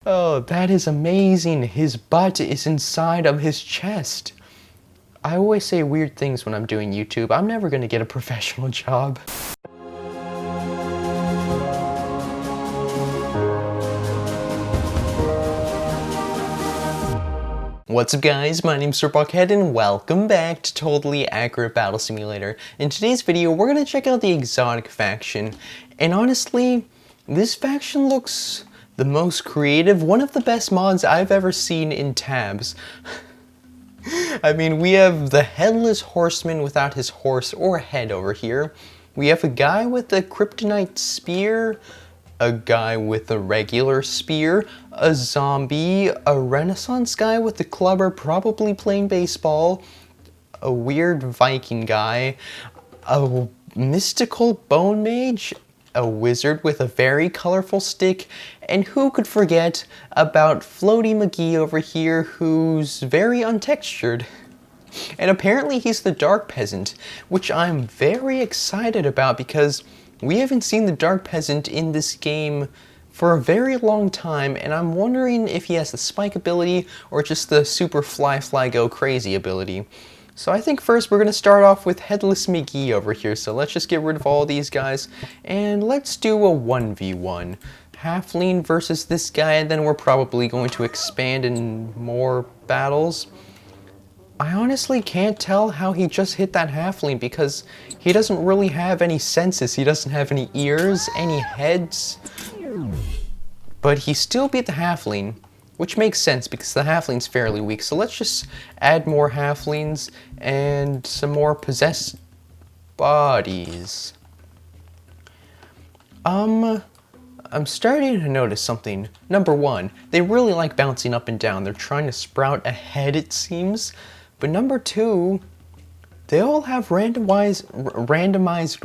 Oh, that is amazing. His butt is inside of his chest. I always say weird things when I'm doing YouTube. I'm never gonna get a professional job. What's up guys, my name's SirBucketHead and welcome back to Totally Accurate Battle Simulator. In today's video, we're gonna check out the exotic faction. And honestly, this faction looks the most creative, one of the best mods I've ever seen in tabs. I mean, we have the Headless Horseman without his horse or head over here. We have a guy with a Kryptonite spear, a guy with a regular spear, a zombie, a Renaissance guy with a clubber probably playing baseball, a weird Viking guy, a mystical bone mage, a wizard with a very colorful stick, and who could forget about Floaty McGee over here who's very untextured. And apparently he's the Dark Peasant, which I'm very excited about because we haven't seen the Dark Peasant in this game for a very long time, and I'm wondering if he has the spike ability or just the super fly go crazy ability. So I think first we're going to start off with Headless McGee over here, so let's just get rid of all these guys, and let's do a 1v1. Halfling versus this guy, and then we're probably going to expand in more battles. I honestly can't tell how he just hit that halfling because he doesn't really have any senses. He doesn't have any ears, any heads. But he still beat the halfling, which makes sense because the halfling's fairly weak. So let's just add more halflings and some more possessed bodies. I'm starting to notice something. Number one, they really like bouncing up and down. They're trying to sprout ahead, it seems. But number two, they all have randomized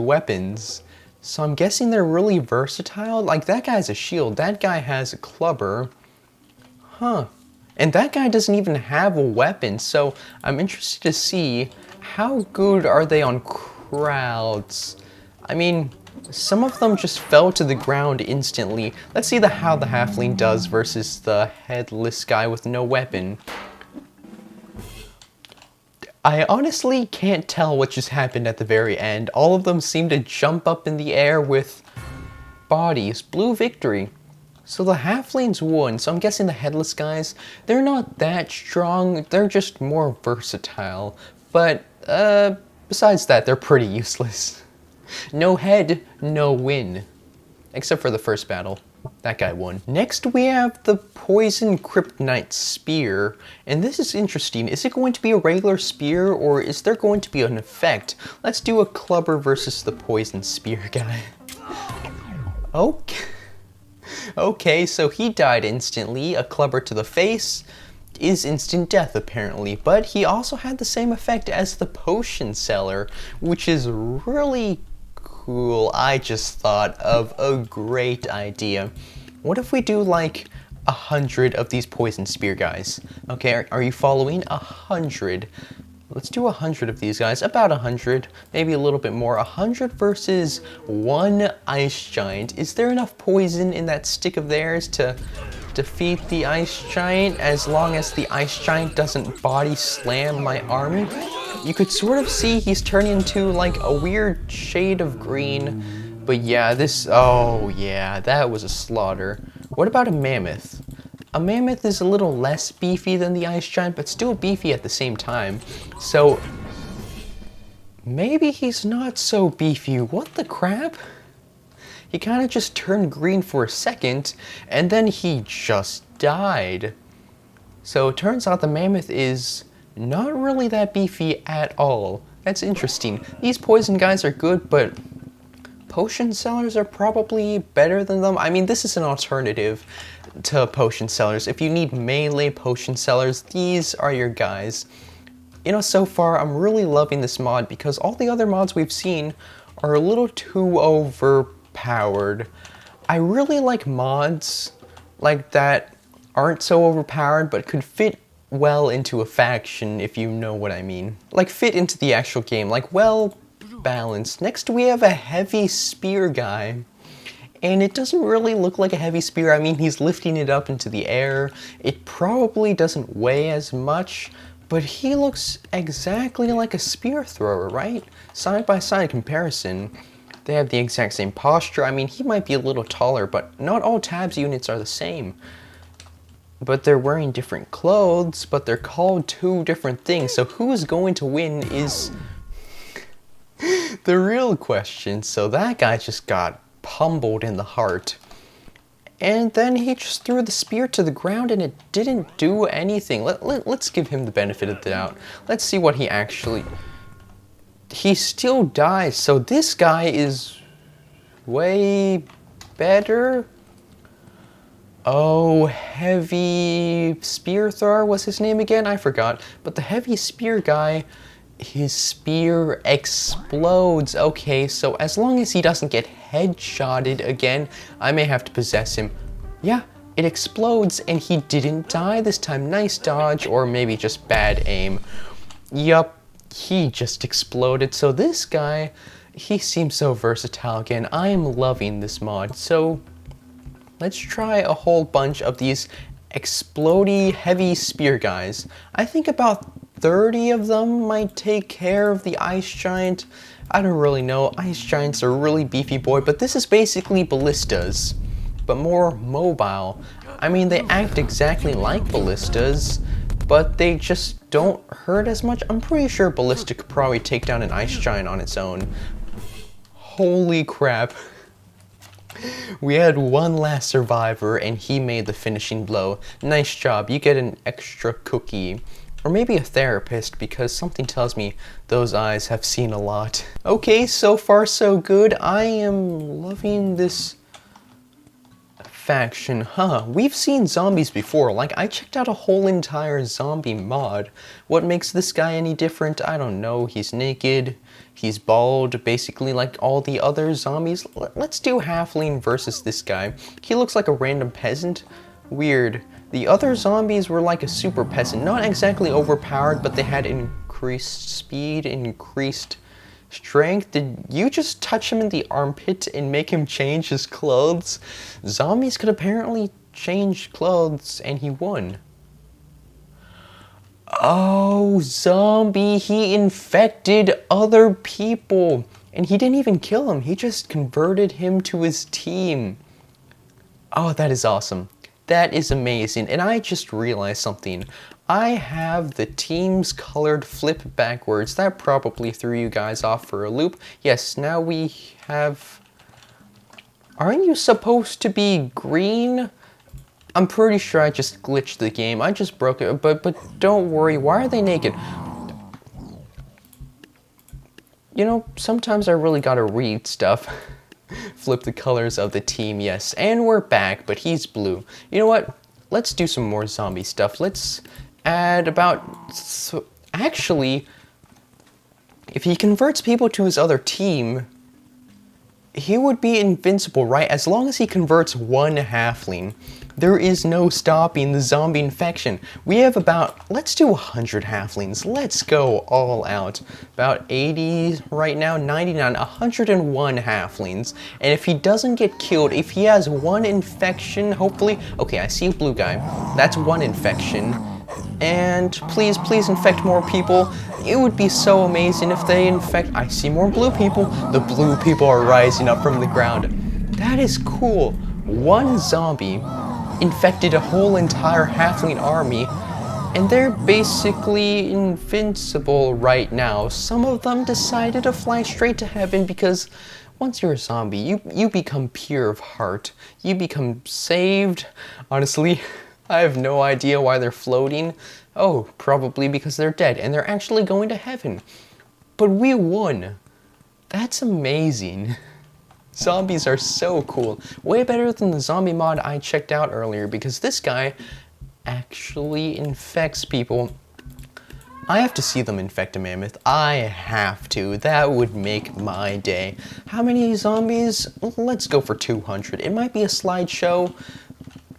weapons. So I'm guessing they're really versatile. Like that guy's a shield, that guy has a clubber. Huh. And that guy doesn't even have a weapon. So I'm interested to see how good are they on crowds. I mean, some of them just fell to the ground instantly. Let's see how the halfling does versus the headless guy with no weapon. I honestly can't tell what just happened at the very end. All of them seem to jump up in the air with bodies. Blue victory. So the halflings won, so I'm guessing the headless guys, they're not that strong, they're just more versatile. But, besides that, they're pretty useless. No head, no win. Except for the first battle. That guy won. Next we have the Poison Kryptonite Spear, and this is interesting. Is it going to be a regular spear, or is there going to be an effect? Let's do a clubber versus the Poison Spear guy. Okay, so he died instantly. A clubber to the face is instant death apparently, but he also had the same effect as the potion seller, which is really cool. I just thought of a great idea. What if we do like 100 of these poison spear guys? Okay, are you following? 100. Let's do 100 of these guys, about 100, maybe a little bit more. 100 versus one ice giant. Is there enough poison in that stick of theirs to defeat the ice giant as long as the ice giant doesn't body slam my army? You could sort of see he's turning into like a weird shade of green. But yeah, oh yeah, that was a slaughter. What about a mammoth? A mammoth is a little less beefy than the ice giant, but still beefy at the same time. So maybe he's not so beefy. What the crap? He kind of just turned green for a second, and then he just died. So it turns out the mammoth is not really that beefy at all. That's interesting. These poison guys are good, but potion sellers are probably better than them. I mean, this is an alternative to potion sellers. If you need melee potion sellers, these are your guys. You know, so far I'm really loving this mod because all the other mods we've seen are a little too overpowered. I really like mods like that aren't so overpowered but could fit well into a faction, if you know what I mean. Like fit into the actual game, like well balanced. Next we have a heavy spear guy. And it doesn't really look like a heavy spear. I mean, he's lifting it up into the air. It probably doesn't weigh as much, but he looks exactly like a spear thrower, right? Side by side comparison, they have the exact same posture. I mean, he might be a little taller, but not all Tabs units are the same. But they're wearing different clothes, but they're called two different things. So who's going to win is the real question. So that guy just got pummeled in the heart. And then he just threw the spear to the ground and it didn't do anything. Let's give him the benefit of the doubt. Let's see what he actually... He still dies, so this guy is way better. Oh, Heavy Spear Thrower was his name again? I forgot. But the Heavy Spear guy, his spear explodes. Okay, so as long as he doesn't get headshotted again, I may have to possess him. Yeah, it explodes and he didn't die this time. Nice dodge, or maybe just bad aim. Yup, he just exploded. So this guy, he seems so versatile again. I am loving this mod. So let's try a whole bunch of these explodey heavy spear guys. I think about 30 of them might take care of the ice giant. I don't really know. Ice giants are really beefy boy, but this is basically ballistas, but more mobile. I mean, they act exactly like ballistas, but they just don't hurt as much. I'm pretty sure ballista could probably take down an ice giant on its own. Holy crap. We had one last survivor and he made the finishing blow. Nice job, you get an extra cookie. Or maybe a therapist, because something tells me those eyes have seen a lot. Okay, so far so good. I am loving this faction. Huh, we've seen zombies before. Like, I checked out a whole entire zombie mod. What makes this guy any different? I don't know. He's naked. He's bald, basically like all the other zombies. Let's do Halfling versus this guy. He looks like a random peasant. Weird. The other zombies were like a super peasant. Not exactly overpowered, but they had increased speed, increased strength. Did you just touch him in the armpit and make him change his clothes? Zombies could apparently change clothes, and he won. Oh, zombie, he infected other people. And he didn't even kill him. He just converted him to his team. Oh, that is awesome. That is amazing. And I just realized something. I have the team's colored flip backwards. That probably threw you guys off for a loop. Yes, now we have... Aren't you supposed to be green? I'm pretty sure I just glitched the game. I just broke it, but don't worry. Why are they naked? You know, sometimes I really gotta read stuff. Flip the colors of the team, yes. And we're back, but he's blue. You know what? Let's do some more zombie stuff. Let's add about... So, actually, if he converts people to his other team, he would be invincible, right? As long as he converts one halfling. There is no stopping the zombie infection. We have about, let's do 100 halflings. Let's go all out. About 80 right now, 99, 101 halflings. And if he doesn't get killed, if he has one infection, hopefully, okay, I see a blue guy. That's one infection. And please, please infect more people. It would be so amazing if they infect, I see more blue people. The blue people are rising up from the ground. That is cool. One zombie infected a whole entire halfling army, and they're basically invincible right now. Some of them decided to fly straight to heaven because once you're a zombie, you become pure of heart. You become saved. Honestly, I have no idea why they're floating. Oh, probably because they're dead and they're actually going to heaven. But we won. That's amazing. Zombies are so cool. Way better than the zombie mod I checked out earlier, because this guy actually infects people. I have to see them infect a mammoth. I have to. That would make my day. How many zombies? Let's go for 200. It might be a slideshow,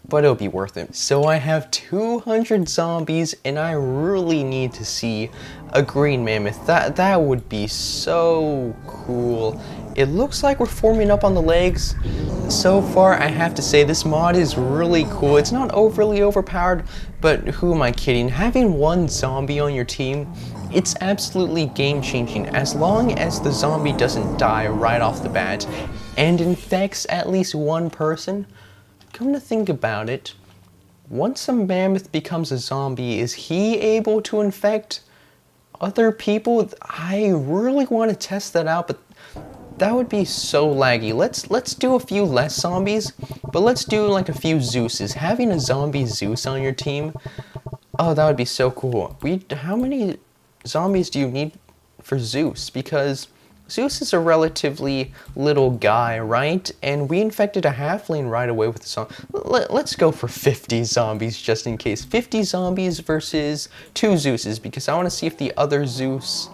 but it'll be worth it. So I have 200 zombies, and I really need to see a green mammoth. That would be so cool. It looks like we're forming up on the legs. So far, I have to say this mod is really cool. It's not overly overpowered, but who am I kidding? Having one zombie on your team, it's absolutely game-changing as long as the zombie doesn't die right off the bat and infects at least one person. Come to think about it, once a mammoth becomes a zombie, is he able to infect other people? I really want to test that out, but that would be so laggy. Let's do a few less zombies, but let's do like a few Zeuses. Having a zombie Zeus on your team, oh, that would be so cool. How many zombies do you need for Zeus? Because Zeus is a relatively little guy, right? And we infected a halfling right away with the zombie. Let's go for 50 zombies just in case. 50 zombies versus 2 Zeuses, because I want to see if the other Zeus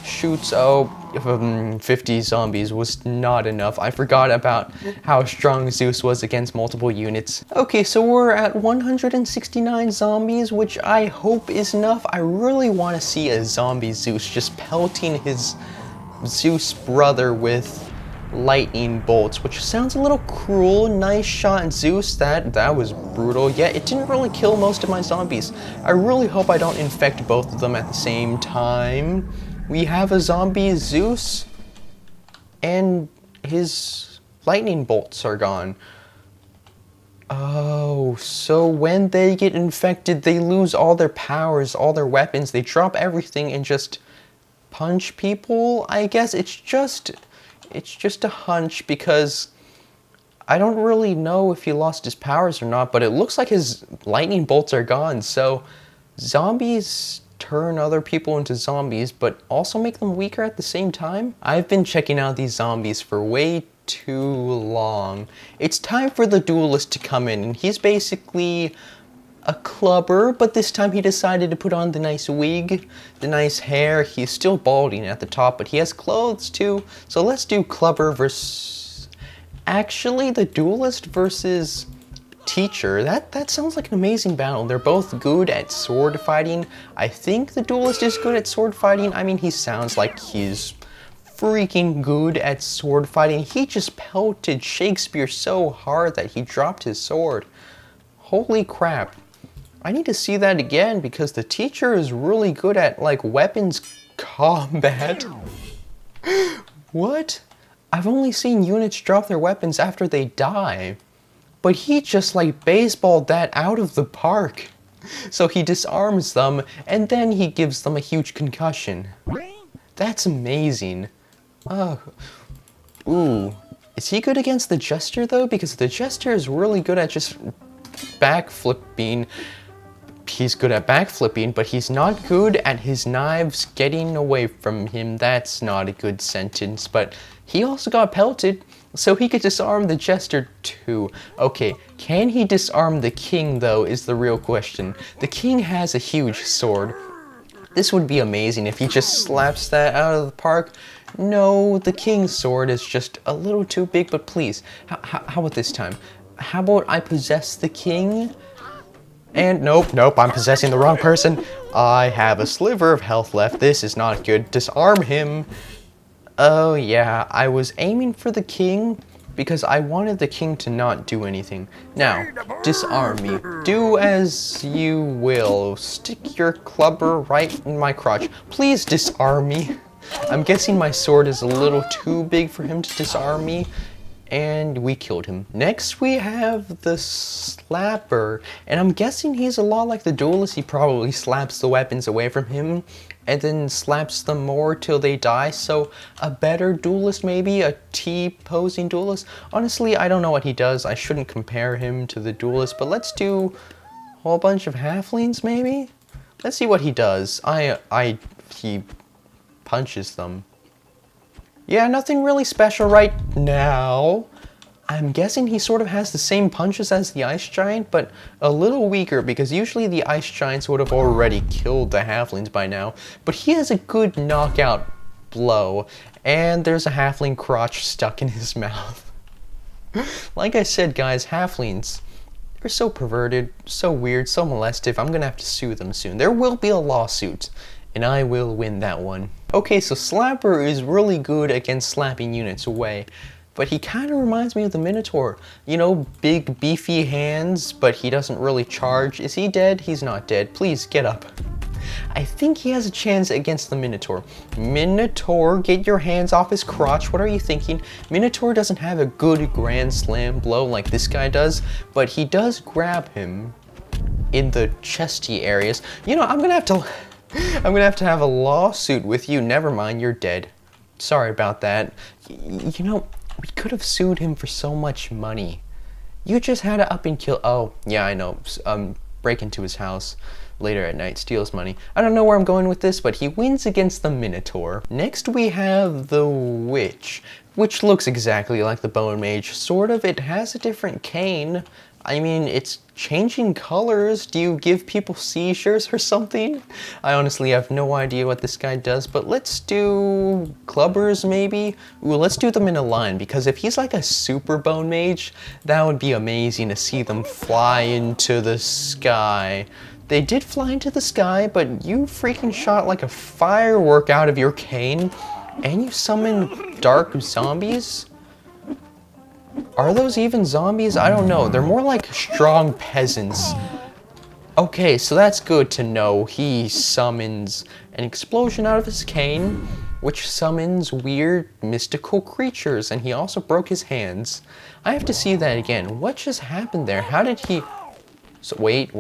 shoots. 50 zombies was not enough. I forgot about how strong Zeus was against multiple units. Okay, so we're at 169 zombies, which I hope is enough. I really want to see a zombie Zeus just pelting his Zeus brother with lightning bolts, which sounds a little cruel. Nice shot, Zeus. That was brutal. Yeah, it didn't really kill most of my zombies. I really hope I don't infect both of them at the same time. We have a zombie Zeus, and his lightning bolts are gone. Oh, so when they get infected, they lose all their powers, all their weapons. They drop everything and just punch people. I guess it's just a hunch, because I don't really know if he lost his powers or not, but it looks like his lightning bolts are gone. So zombies turn other people into zombies, but also make them weaker at the same time. I've been checking out these zombies for way too long. It's time for the Duelist to come in, and he's basically a clubber, but this time he decided to put on the nice wig, the nice hair. He's still balding at the top, but he has clothes too. So let's do clubber versus... Actually, the Duelist versus Teacher. That sounds like an amazing battle. They're both good at sword fighting. I think the Duelist is good at sword fighting. I mean, he sounds like he's freaking good at sword fighting. He just pelted Shakespeare so hard that he dropped his sword. Holy crap. I need to see that again, because the Teacher is really good at, like, weapons combat. What? I've only seen units drop their weapons after they die. But he just, like, baseballed that out of the park. So he disarms them, and then he gives them a huge concussion. That's amazing. Oh. Ooh. Is he good against the Jester, though? Because the Jester is really good at just backflipping. He's good at backflipping, but he's not good at his knives getting away from him. That's not a good sentence, but he also got pelted, so he could disarm the Jester too. Okay, can he disarm the King, though, is the real question. The King has a huge sword. This would be amazing if he just slaps that out of the park. No, the King's sword is just a little too big, but please, how about this time? How about I possess the King? And nope, I'm possessing the wrong person. I have a sliver of health left. This is not good. Disarm him. Oh yeah, I was aiming for the King because I wanted the King to not do anything. Now, disarm me. Do as you will. Stick your clubber right in my crotch. Please disarm me. I'm guessing my sword is a little too big for him to disarm me. And we killed him. Next we have the Slapper, and I'm guessing he's a lot like the Duelist. He probably slaps the weapons away from him and then slaps them more till they die. So a better Duelist, maybe a T-posing Duelist. Honestly, I don't know what he does. I shouldn't compare him to the Duelist, but let's do a whole bunch of halflings maybe. Let's see what he does. He punches them. Yeah, nothing really special right now. I'm guessing he sort of has the same punches as the Ice Giant, but a little weaker, because usually the Ice Giants would have already killed the halflings by now. But he has a good knockout blow, and there's a halfling crotch stuck in his mouth. Like I said, guys, halflings, they're so perverted, so weird, so molestive. I'm gonna have to sue them soon. There will be a lawsuit, and I will win that one. Okay, so Slapper is really good against slapping units away, but he kind of reminds me of the Minotaur. You know, big beefy hands, but he doesn't really charge. Is he dead? He's not dead. Please, get up. I think he has a chance against the Minotaur. Minotaur, get your hands off his crotch. What are you thinking? Minotaur doesn't have a good Grand Slam blow like this guy does, but he does grab him in the chesty areas. You know, I'm gonna have to have a lawsuit with you. Never mind, you're dead. Sorry about that. You know, we could have sued him for so much money. You just had to up and kill. Oh, yeah, I know. Break into his house later at night, steals money. I don't know where I'm going with this, but he wins against the Minotaur. Next we have the Witch, which looks exactly like the Bone Mage. Sort of. It has a different cane. I mean, it's changing colors. Do you give people seizures or something? I honestly have no idea what this guy does, but let's do clubbers maybe? Ooh, let's do them in a line, because if he's like a super Bone Mage, that would be amazing to see them fly into the sky. They did fly into the sky, but you freaking shot like a firework out of your cane, and you summoned dark zombies? Are those even zombies? I don't know. They're more like strong peasants. Okay, so that's good to know. He summons an explosion out of his cane, which summons weird mystical creatures, and he also broke his hands. I have to see that again. What just happened there? How did he... So wait.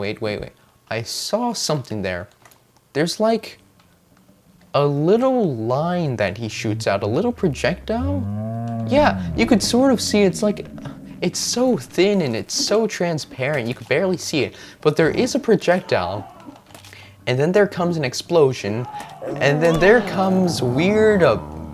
I saw something there. There's like a little line that he shoots out, a little projectile. Yeah, you could sort of see it's like, it's so thin and it's so transparent, you could barely see it. But there is a projectile, and then there comes an explosion, and then there comes weird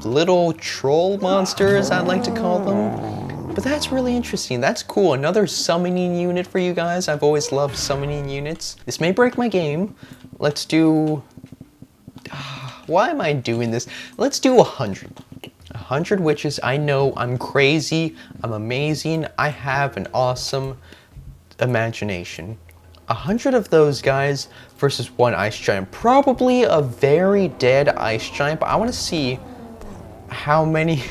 little troll monsters, I'd like to call them. But that's really interesting, that's cool. Another summoning unit for you guys. I've always loved summoning units. This may break my game. Let's do... Why am I doing this? Let's do 100. 100 witches. I know I'm crazy, I'm amazing, I have an awesome imagination. 100 of those guys versus one ice giant. Probably a very dead ice giant, but I want to see how many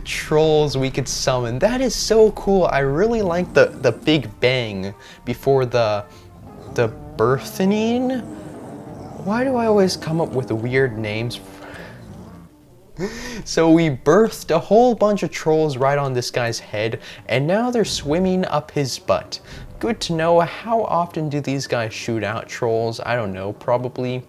trolls we could summon. That is so cool. I really like the Big Bang before the birthing. Why do I always come up with weird names? So we birthed a whole bunch of trolls right on this guy's head, and now they're swimming up his butt. Good to know. How often do these guys shoot out trolls? I don't know, probably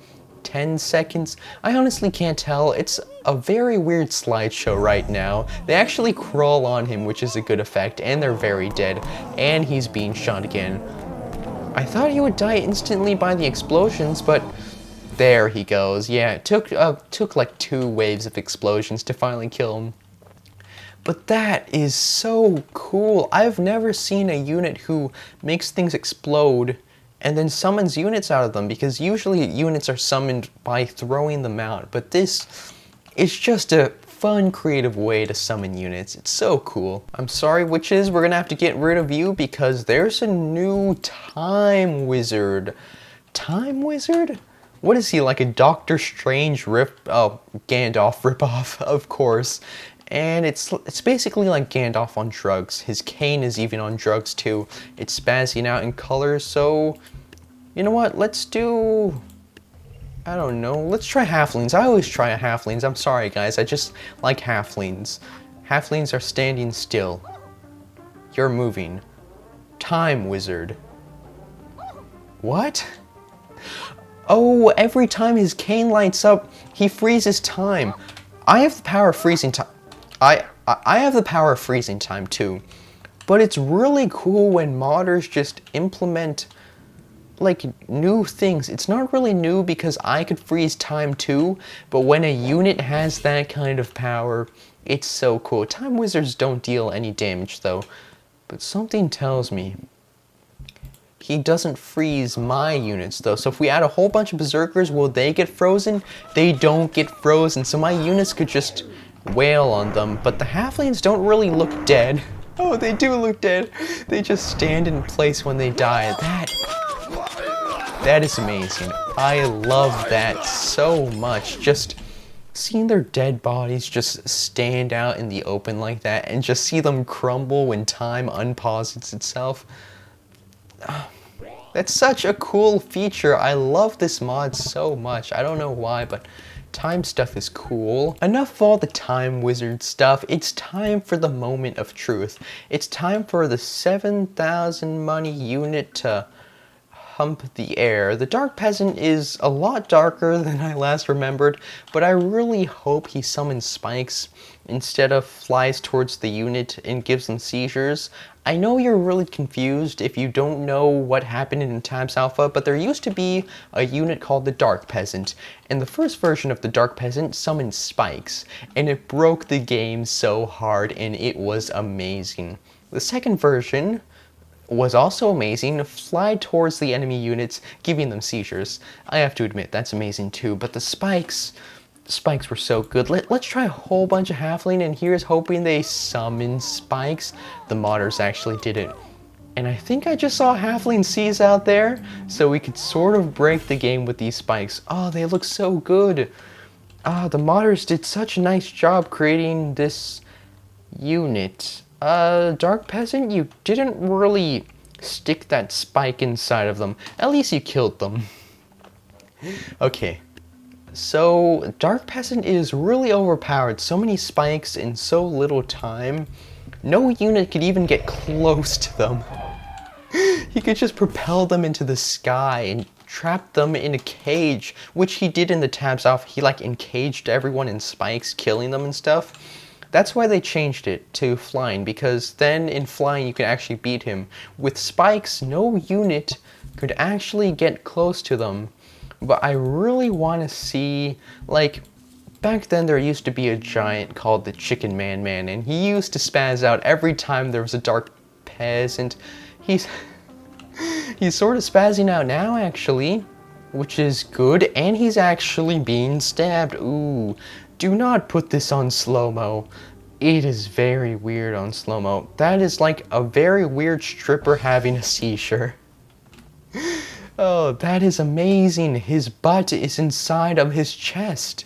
10 seconds? I honestly can't tell. It's a very weird slideshow right now. They actually crawl on him, which is a good effect, and they're very dead, and he's being shot again. I thought he would die instantly by the explosions, but... There he goes. Yeah, it took like 2 waves of explosions to finally kill him. But that is so cool. I've never seen a unit who makes things explode and then summons units out of them, because usually units are summoned by throwing them out. But this is just a fun, creative way to summon units. It's so cool. I'm sorry, witches, we're gonna have to get rid of you because there's a new time wizard. Time wizard? What is he, like a Doctor Strange Gandalf ripoff, of course. And it's basically like Gandalf on drugs. His cane is even on drugs too. It's spazzing out in colors, so... You know what, let's do... I don't know, let's try halflings. I always try halflings. I'm sorry guys, I just like halflings. Halflings are standing still. You're moving. Time wizard. What? Oh, every time his cane lights up, he freezes time. I have the power of freezing time. I have the power of freezing time too. But it's really cool when modders just implement like new things. It's not really new because I could freeze time too, but when a unit has that kind of power, it's so cool. Time wizards don't deal any damage though, but something tells me he doesn't freeze my units though. So if we add a whole bunch of berserkers, will they get frozen? They don't get frozen, so my units could just wail on them. But the halflings don't really look dead. Oh, they do look dead. They just stand in place when they die. That is amazing. I love that so much. Just seeing their dead bodies just stand out in the open like that and just see them crumble when time unpauses itself. That's such a cool feature. I love this mod so much. I don't know why, but time stuff is cool. Enough of all the time wizard stuff. It's time for the moment of truth. It's time for the 7,000 money unit to hump the air. The Dark Peasant is a lot darker than I last remembered, but I really hope he summons spikes instead of flies towards the unit and gives them seizures. I know you're really confused if you don't know what happened in Tabs Alpha, but there used to be a unit called the Dark Peasant, and the first version of the Dark Peasant summoned spikes, and it broke the game so hard, and it was amazing. The second version was also amazing, fly towards the enemy units, giving them seizures. I have to admit, that's amazing too, but the spikes were so good. Let's try a whole bunch of halfling, and here's hoping they summon spikes. The modders actually did it. And I think I just saw halfling C's out there, so we could sort of break the game with these spikes. Oh, they look so good. The modders did such a nice job creating this unit. Dark Peasant, you didn't really stick that spike inside of them. At least you killed them. Okay. So, Dark Peasant is really overpowered. So many spikes in so little time. No unit could even get close to them. He could just propel them into the sky and trap them in a cage, which he did in the Tabs Alpha. He like encaged everyone in spikes, killing them and stuff. That's why they changed it to flying, because then in flying you could actually beat him. With spikes, no unit could actually get close to them. But I really want to see, like, back then there used to be a giant called the Chicken Man, and he used to spaz out every time there was a Dark Peasant. He's sort of spazzing out now, actually, which is good, and he's actually being stabbed. Ooh, do not put this on slow-mo. It is very weird on slow-mo. That is like a very weird stripper having a seizure. Oh, that is amazing. His butt is inside of his chest.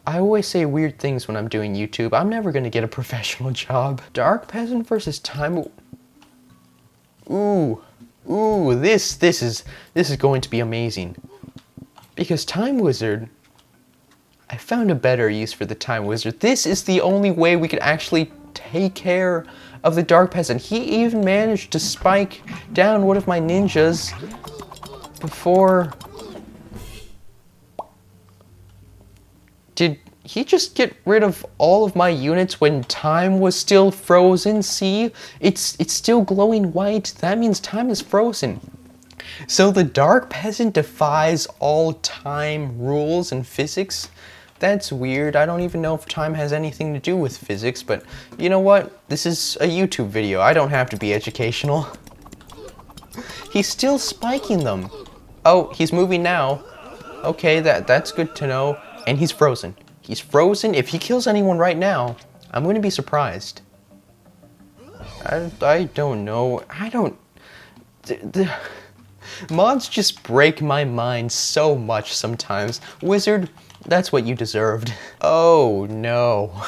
I always say weird things when I'm doing YouTube. I'm never going to get a professional job. Dark Peasant versus Time... Ooh, this is going to be amazing. Because Time Wizard... I found a better use for the Time Wizard. This is the only way we could actually take care of the Dark Peasant. He even managed to spike down one of my ninjas before... Did he just get rid of all of my units when time was still frozen? See? It's still glowing white. That means time is frozen. So the Dark Peasant defies all time rules and physics? That's weird. I don't even know if time has anything to do with physics, but you know what? This is a YouTube video. I don't have to be educational. He's still spiking them. Oh, he's moving now. Okay, that's good to know. And he's frozen. He's frozen. If he kills anyone right now, I'm going to be surprised. I don't know. The mods just break my mind so much sometimes. Wizard, that's what you deserved. Oh no.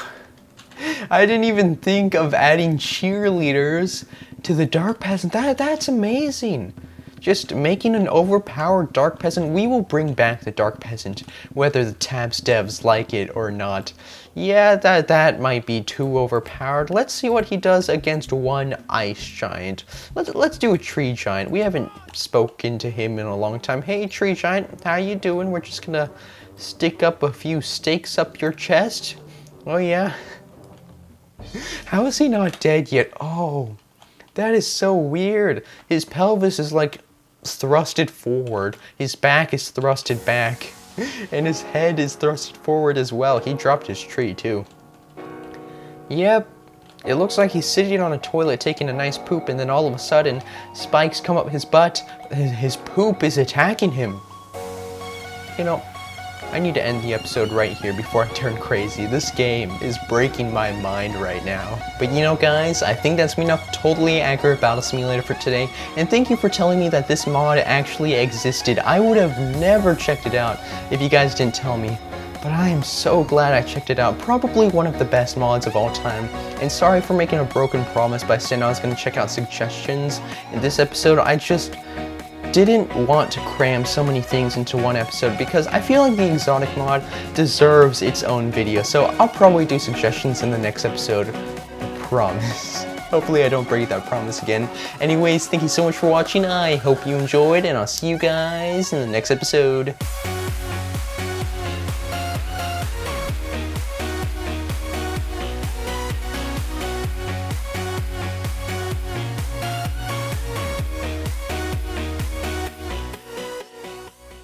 I didn't even think of adding cheerleaders to the Dark Peasant. That's amazing. Just making an overpowered Dark Peasant. We will bring back the Dark Peasant, whether the Tabs devs like it or not. Yeah, that might be too overpowered. Let's see what he does against one Ice Giant. Let's do a Tree Giant. We haven't spoken to him in a long time. Hey, Tree Giant, how you doing? We're just gonna stick up a few stakes up your chest. Oh yeah. How is he not dead yet? Oh, that is so weird. His pelvis is like thrusted forward. His back is thrusted back. And his head is thrusted forward as well. He dropped his tree too. Yep. It looks like he's sitting on a toilet taking a nice poop, and then all of a sudden spikes come up his butt. His poop is attacking him. You know, I need to end the episode right here before I turn crazy. This game is breaking my mind right now. But you know guys, I think that's enough totally accurate battle simulator for today. And thank you for telling me that this mod actually existed. I would have never checked it out if you guys didn't tell me. but I am so glad I checked it out. Probably one of the best mods of all time. And sorry for making a broken promise by saying I was going to check out suggestions in this episode. I just didn't want to cram so many things into one episode because I feel like the exotic mod deserves its own video. So I'll probably do suggestions in the next episode. I promise. Hopefully I don't break that promise again. Anyways, thank you so much for watching. I hope you enjoyed, and I'll see you guys in the next episode.